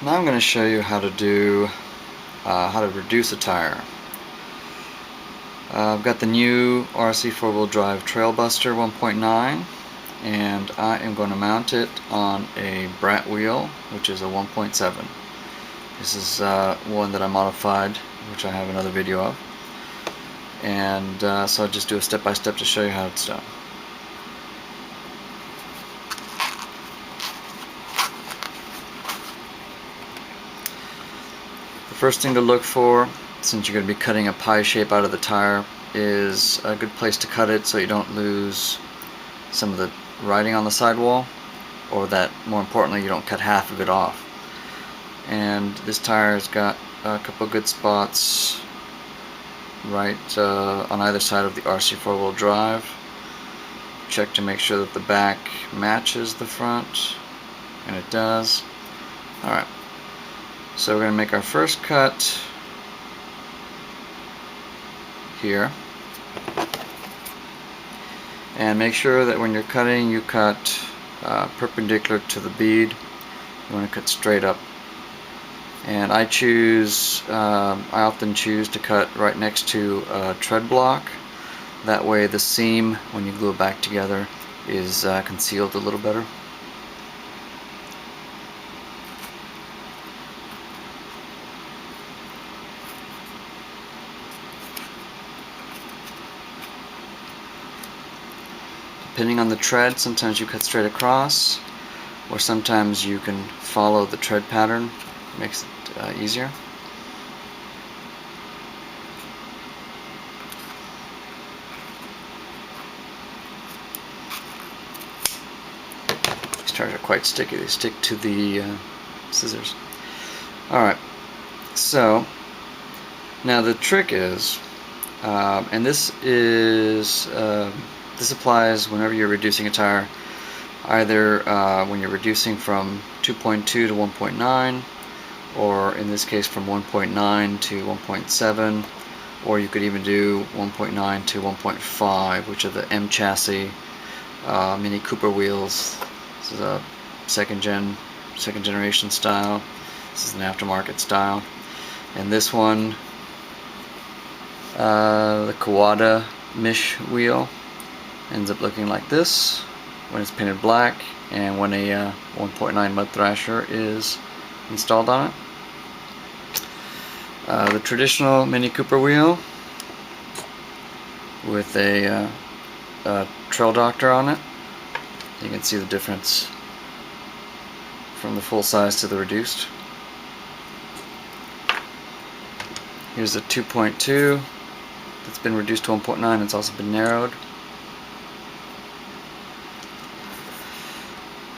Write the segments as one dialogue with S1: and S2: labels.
S1: Now I'm going to show you how to do how to reduce a tire. I've got the new RC 4-wheel drive Trailbuster 1.9, and I am going to mount it on a brat wheel, which is a 1.7. This is one that I modified, which I have another video of, and so I'll just do a step-by-step to show you how it's done. The first thing to look for, since you're going to be cutting a pie shape out of the tire, is a good place to cut it so you don't lose some of the writing on the sidewall, or that, more importantly, you don't cut half of it off. And this tire's got a couple good spots right on either side of the RC 4-wheel drive. Check to make sure that the back matches the front, and it does. Alright, so we're going to make our first cut here, and make sure that when you're cutting, you cut perpendicular to the bead. You want to cut straight up. And I often choose to cut right next to a tread block. That way the seam, when you glue it back together, is concealed a little better. Depending on the tread, sometimes you cut straight across, or sometimes you can follow the tread pattern. It makes it easier. These tires are quite sticky. They stick to the scissors. Alright, so now the trick is, and this applies whenever you're reducing a tire, either when you're reducing from 2.2 to 1.9, or in this case from 1.9 to 1.7, or you could even do 1.9 to 1.5, which are the M chassis Mini Cooper wheels. This is a second generation style. This is an aftermarket style. And this one, the Kawada Mish wheel, ends up looking like this when it's painted black, and when a 1.9 mud thrasher is installed on it. The traditional Mini Cooper wheel with a Trail Doctor on it. You can see the difference from the full size to the reduced. Here's the 2.2 that's been reduced to 1.9. It's also been narrowed.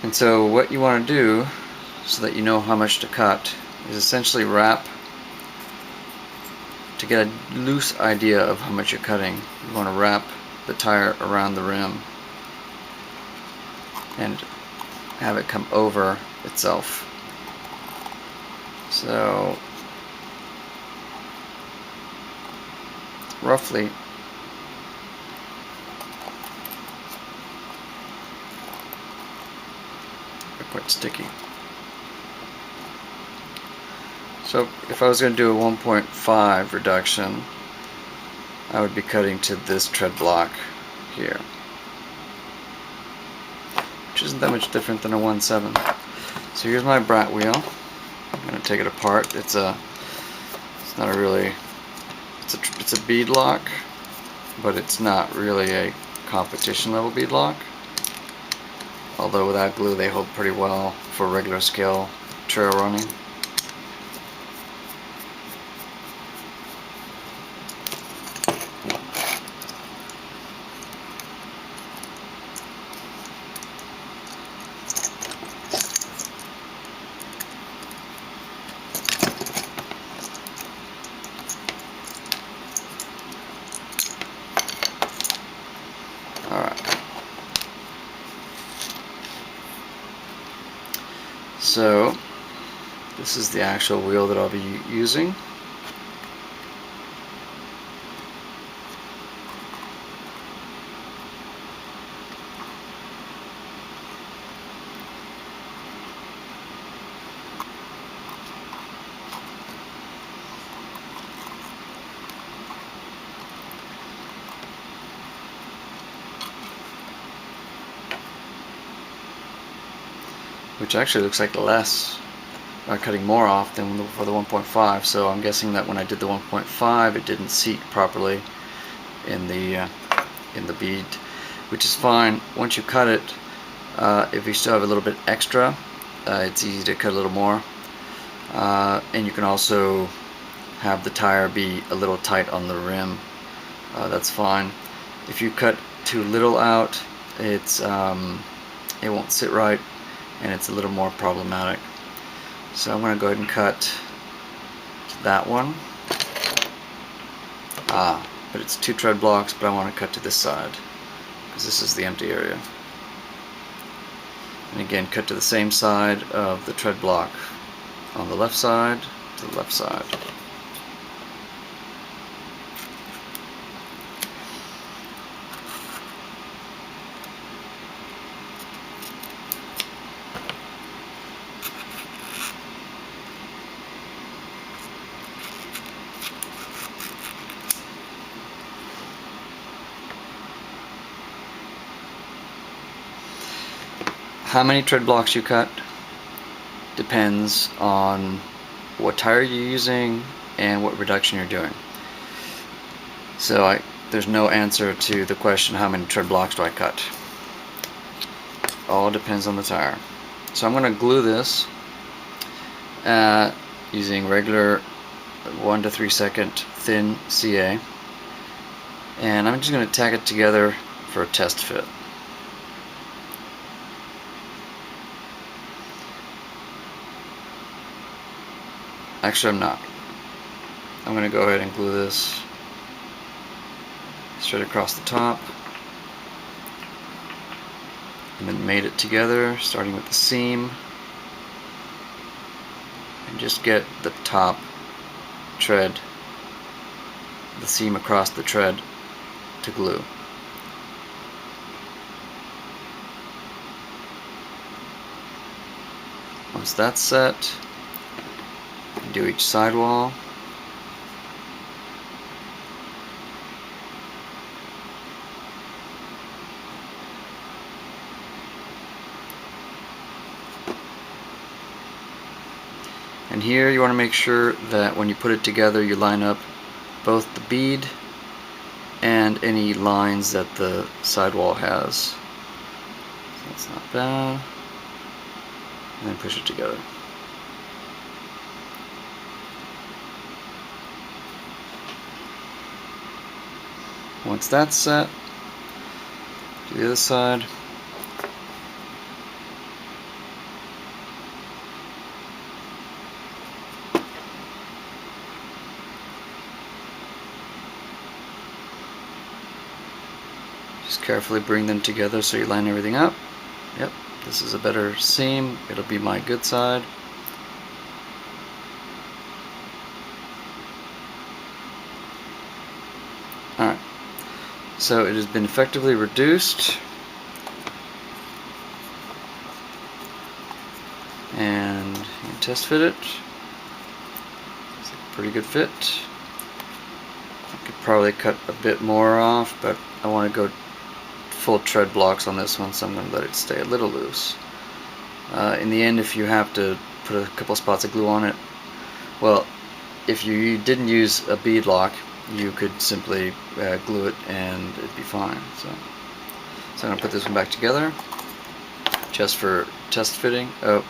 S1: And so what you want to do, so that you know how much to cut, is essentially wrap, to get a loose idea of how much you're cutting. You want to wrap the tire around the rim and have it come over itself. So roughly quite sticky. So if I was going to do a 1.5 reduction, I would be cutting to this tread block here, which isn't that much different than a 1.7. So here's my brat wheel. I'm going to take it apart. It's a bead lock, but it's not really a competition level bead lock. Although without glue they hold pretty well for regular scale trail running. Alright. So this is the actual wheel that I'll be using. which actually looks like less, cutting more off than for the 1.5, so I'm guessing that when I did the 1.5 it didn't seat properly in the bead, which is fine. Once you cut it, if you still have a little bit extra, it's easy to cut a little more, and you can also have the tire be a little tight on the rim. That's fine. If you cut too little out, it won't sit right, and it's a little more problematic. So I'm going to go ahead and cut that one. But it's 2 tread blocks, but I want to cut to this side because this is the empty area. And again, cut to the same side of the tread block on the left side to the left side. How many tread blocks you cut depends on what tire you're using and what reduction you're doing. So there's no answer to the question, how many tread blocks do I cut? All depends on the tire. So I'm going to glue this using regular 1 to 3 second thin CA, and I'm just going to tack it together for a test fit. Actually, I'm not. I'm going to go ahead and glue this straight across the top, and then mate it together, starting with the seam, and just get the top tread, the seam across the tread, to glue. Once that's set, do each sidewall. And here you want to make sure that when you put it together you line up both the bead and any lines that the sidewall has. So that's not bad. And then push it together. Once that's set, do the other side. Just carefully bring them together so you line everything up. Yep, this is a better seam. It'll be my good side. Alright. So it has been effectively reduced, and you can test fit it. It's a pretty good fit. I could probably cut a bit more off, but I want to go full tread blocks on this one, so I'm going to let it stay a little loose. In the end, if you have to put a couple spots of glue on it, well, if you didn't use a bead lock, you could simply glue it and it'd be fine. So I'm going to put this one back together just for test fitting. Oh,